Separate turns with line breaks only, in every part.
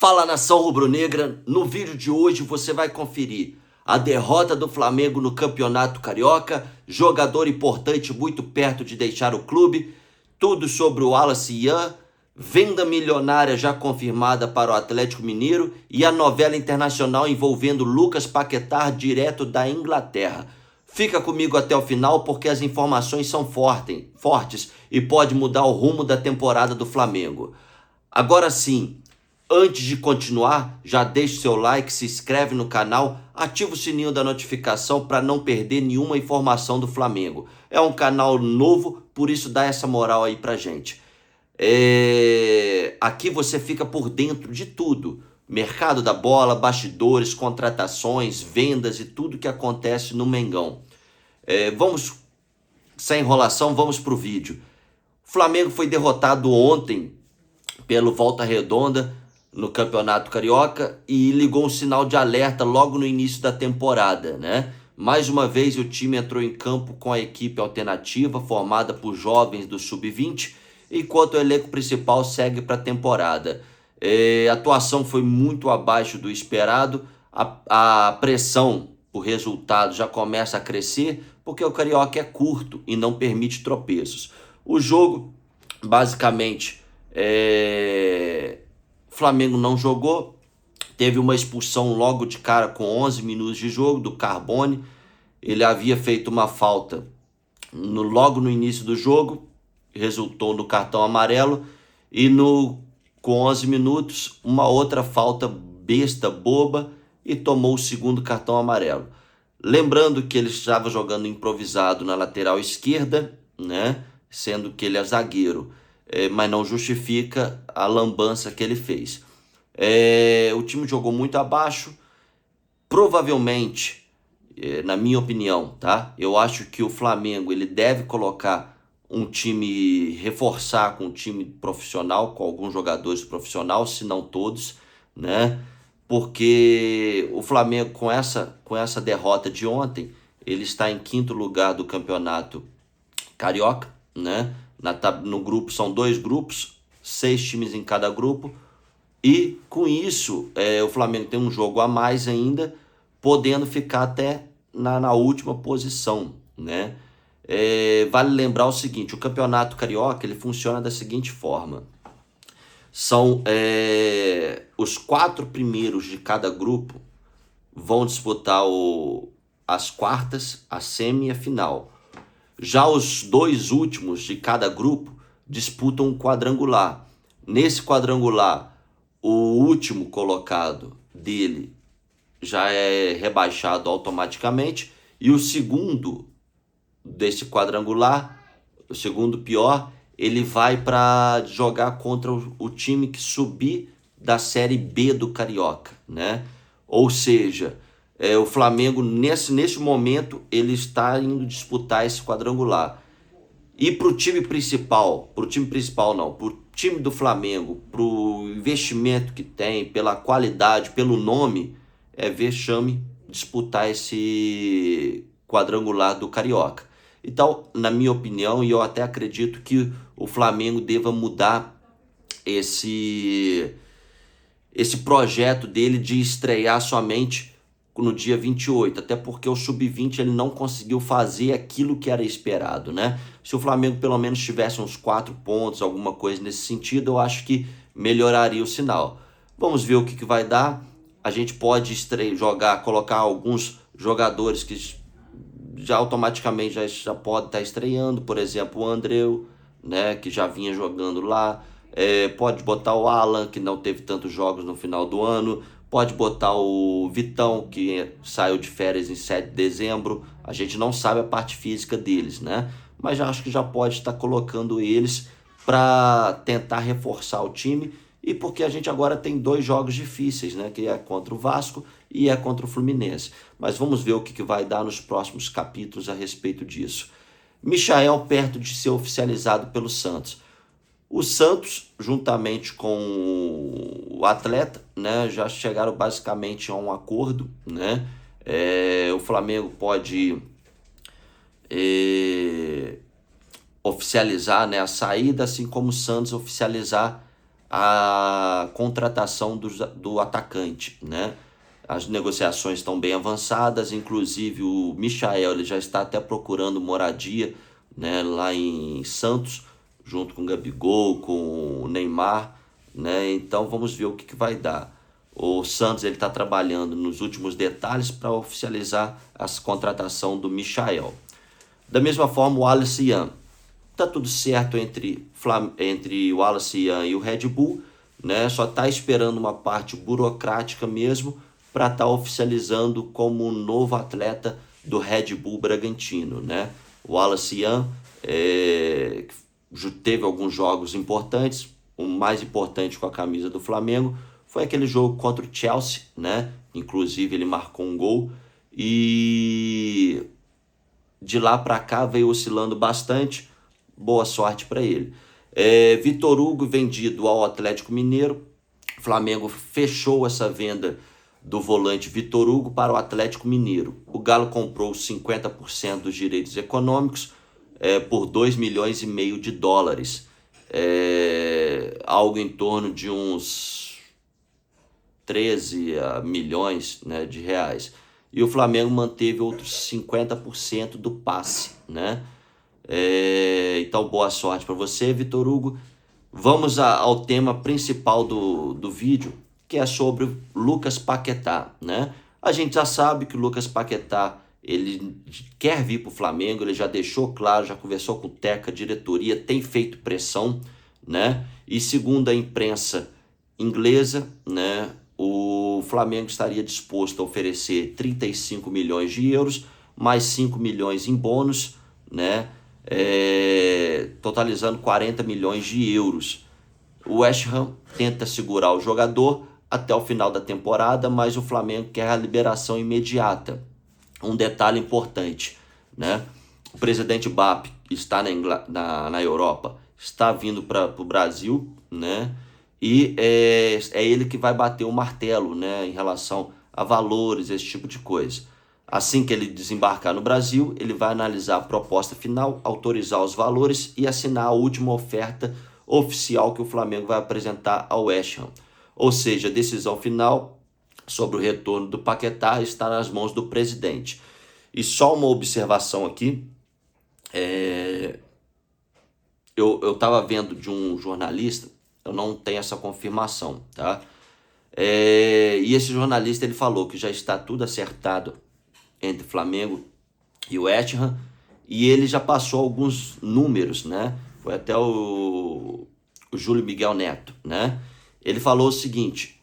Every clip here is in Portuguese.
Fala, nação rubro-negra, no vídeo de hoje você vai conferir a derrota do Flamengo no Campeonato Carioca, jogador importante muito perto de deixar o clube, tudo sobre o Wallace Ian, venda milionária já confirmada para o Atlético Mineiro e a novela internacional envolvendo Lucas Paquetá direto da Inglaterra. Fica comigo até o final porque as informações são fortes e pode mudar o rumo da temporada do Flamengo. Agora sim, antes de continuar, já deixa o seu like, se inscreve no canal, ativa o sininho da notificação para não perder nenhuma informação do Flamengo. É um canal novo, por isso dá essa moral aí pra gente. Aqui você fica por dentro de tudo. Mercado da bola, bastidores, contratações, vendas e tudo que acontece no Mengão. Vamos, sem enrolação, vamos pro vídeo. O Flamengo foi derrotado ontem pelo Volta Redonda no Campeonato Carioca e ligou um sinal de alerta logo no início da temporada, né? Mais uma vez o time entrou em campo com a equipe alternativa formada por jovens do Sub-20, enquanto o elenco principal segue para a temporada. A atuação foi muito abaixo do esperado, a pressão por resultado já começa a crescer, porque o Carioca é curto e não permite tropeços. O jogo, basicamente, o Flamengo não jogou, teve uma expulsão logo de cara com 11 minutos de jogo do Carbone. Ele havia feito uma falta logo no início do jogo, resultou no cartão amarelo, e com 11 minutos uma outra falta besta, boba, e tomou o segundo cartão amarelo. Lembrando que ele estava jogando improvisado na lateral esquerda, né? Sendo que ele é zagueiro. Mas não justifica a lambança que ele fez. O time jogou muito abaixo. Provavelmente, na minha opinião, tá? Eu acho que o Flamengo ele deve colocar um time, reforçar com um time profissional, com alguns jogadores profissionais, se não todos, né? Porque o Flamengo, com essa derrota de ontem, ele está em 5º lugar do Campeonato Carioca, né? No grupo são 2 grupos, 6 times em cada grupo, e com isso o Flamengo tem um jogo a mais ainda, podendo ficar até na última posição, né? Vale lembrar o seguinte: o Campeonato Carioca ele funciona da seguinte forma: são os 4 primeiros de cada grupo vão disputar as quartas, a semi e a final. Já os 2 últimos de cada grupo disputam um quadrangular. Nesse quadrangular, o último colocado dele já é rebaixado automaticamente, e o segundo desse quadrangular, o segundo pior, ele vai para jogar contra o time que subir da Série B do Carioca, né? Ou seja, o Flamengo, nesse momento, ele está indo disputar esse quadrangular. E para o time principal do Flamengo, para o investimento que tem, pela qualidade, pelo nome, é vexame disputar esse quadrangular do Carioca. Então, na minha opinião, e eu até acredito que o Flamengo deva mudar esse projeto dele de estrear somente no dia 28, até porque o Sub-20 ele não conseguiu fazer aquilo que era esperado, né? Se o Flamengo pelo menos tivesse uns 4 pontos, alguma coisa nesse sentido, eu acho que melhoraria o sinal. Vamos ver o que vai dar. A gente pode colocar alguns jogadores que já automaticamente já pode estar estreando, por exemplo, o Andreu, né, que já vinha jogando lá. Pode botar o Alan, que não teve tantos jogos no final do ano. Pode botar o Vitão, que saiu de férias em 7 de dezembro. A gente não sabe a parte física deles, né? Mas acho que já pode estar colocando eles para tentar reforçar o time. E porque a gente agora tem 2 jogos difíceis, né? Que é contra o Vasco e é contra o Fluminense. Mas vamos ver o que vai dar nos próximos capítulos a respeito disso. Michael perto de ser oficializado pelo Santos. O Santos, juntamente com o atleta, né, já chegaram basicamente a um acordo, né? O Flamengo pode oficializar, né, a saída, assim como o Santos oficializar a contratação do atacante, né? As negociações estão bem avançadas, inclusive o Michael ele já está até procurando moradia, né, lá em Santos, junto com o Gabigol, com o Neymar, né? Então vamos ver o que vai dar. O Santos ele está trabalhando nos últimos detalhes para oficializar a contratação do Michael. Da mesma forma, o Wallace Young. Tá tudo certo entre o Wallace Young e o Red Bull, né? Só tá esperando uma parte burocrática mesmo para estar oficializando como novo atleta do Red Bull Bragantino, né? O Wallace Young teve alguns jogos importantes, o mais importante com a camisa do Flamengo foi aquele jogo contra o Chelsea, né? Inclusive ele marcou um gol e de lá para cá veio oscilando bastante. Boa sorte para ele. Vitor Hugo vendido ao Atlético Mineiro. O Flamengo fechou essa venda do volante Vitor Hugo para o Atlético Mineiro. O Galo comprou 50% dos direitos econômicos por 2,5 milhões de dólares. Algo em torno de uns 13 milhões, né, de reais. E o Flamengo manteve outros 50% do passe, né? Então, boa sorte para você, Vitor Hugo. Vamos ao tema principal do vídeo, que é sobre Lucas Paquetá, né? A gente já sabe que o Lucas Paquetá ele quer vir para o Flamengo, ele já deixou claro, já conversou com o Teca, diretoria, tem feito pressão, né? E segundo a imprensa inglesa, né, o Flamengo estaria disposto a oferecer 35 milhões de euros, mais 5 milhões em bônus, né? Totalizando 40 milhões de euros. O West Ham tenta segurar o jogador até o final da temporada, mas o Flamengo quer a liberação imediata. Um detalhe importante, né? O presidente BAP está na Europa, está vindo para o Brasil, né? E é ele que vai bater o martelo, né, em relação a valores, esse tipo de coisa. Assim que ele desembarcar no Brasil, ele vai analisar a proposta final, autorizar os valores e assinar a última oferta oficial que o Flamengo vai apresentar ao West Ham. Ou seja, a decisão final sobre o retorno do Paquetá está nas mãos do presidente. E só uma observação aqui, eu estava vendo de um jornalista, eu não tenho essa confirmação, tá? E esse jornalista ele falou que já está tudo acertado entre Flamengo e o West Ham, e ele já passou alguns números, né? Foi até o Júlio Miguel Neto, né? Ele falou o seguinte,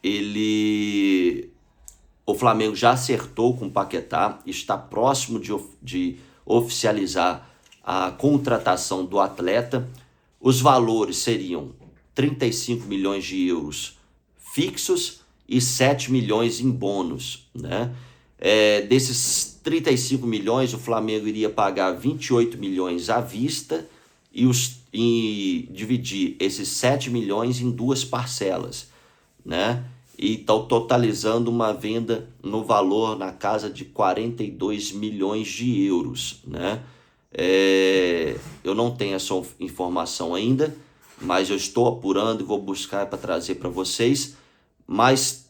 o Flamengo já acertou com o Paquetá, está próximo de oficializar a contratação do atleta. Os valores seriam 35 milhões de euros fixos e 7 milhões em bônus, né? Desses 35 milhões, o Flamengo iria pagar 28 milhões à vista e dividir esses 7 milhões em duas parcelas, né? E então totalizando uma venda no valor na casa de 42 milhões de euros, né? Eu não tenho essa informação ainda, mas eu estou apurando e vou buscar para trazer para vocês. Mas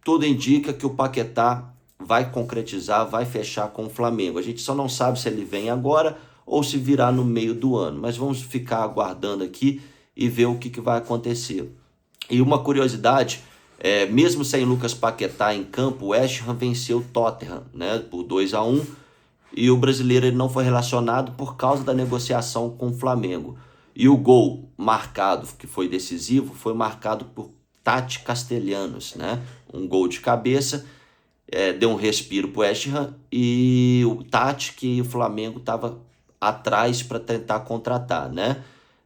tudo indica que o Paquetá vai concretizar, vai fechar com o Flamengo. A gente só não sabe se ele vem agora ou se virá no meio do ano, mas vamos ficar aguardando aqui e ver o que vai acontecer. E uma curiosidade, mesmo sem Lucas Paquetá em campo, o West Ham venceu o Tottenham, né, por 2-1, e o brasileiro ele não foi relacionado por causa da negociação com o Flamengo. E o gol marcado, que foi decisivo, foi marcado por Tati Castellanos, né? Um gol de cabeça, deu um respiro para o West Ham, e o Tati que o Flamengo estava atrás para tentar contratar, né?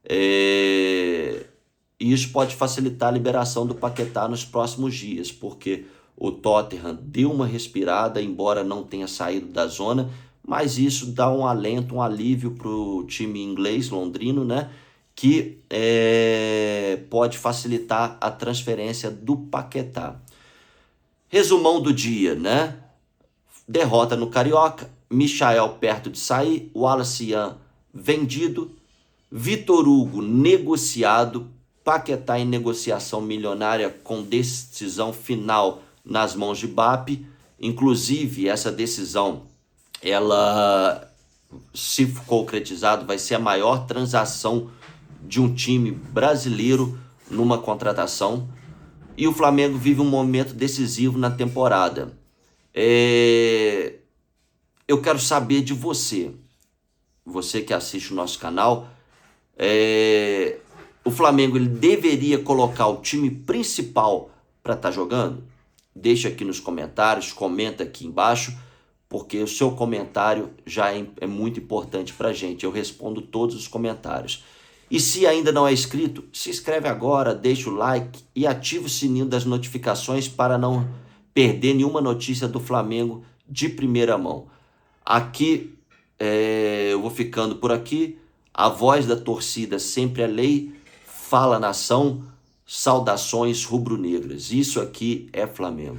E isso pode facilitar a liberação do Paquetá nos próximos dias, porque o Tottenham deu uma respirada, embora não tenha saído da zona, mas isso dá um alento, um alívio para o time inglês, londrino, né? Que pode facilitar a transferência do Paquetá. Resumão do dia, né? Derrota no Carioca, Michael perto de sair, Wallace Young vendido, Vitor Hugo negociado Paquetá em negociação milionária com decisão final nas mãos de BAP. Inclusive, essa decisão, ela, se concretizado, vai ser a maior transação de um time brasileiro numa contratação. E o Flamengo vive um momento decisivo na temporada. Eu quero saber de você que assiste o nosso canal. O Flamengo ele deveria colocar o time principal para estar jogando? Deixa aqui nos comentários, comenta aqui embaixo, porque o seu comentário já é muito importante para a gente. Eu respondo todos os comentários. E se ainda não é inscrito, se inscreve agora, deixa o like e ativa o sininho das notificações para não perder nenhuma notícia do Flamengo de primeira mão. Aqui eu vou ficando por aqui. A voz da torcida sempre é lei. Fala nação, saudações rubro-negras. Isso aqui é Flamengo.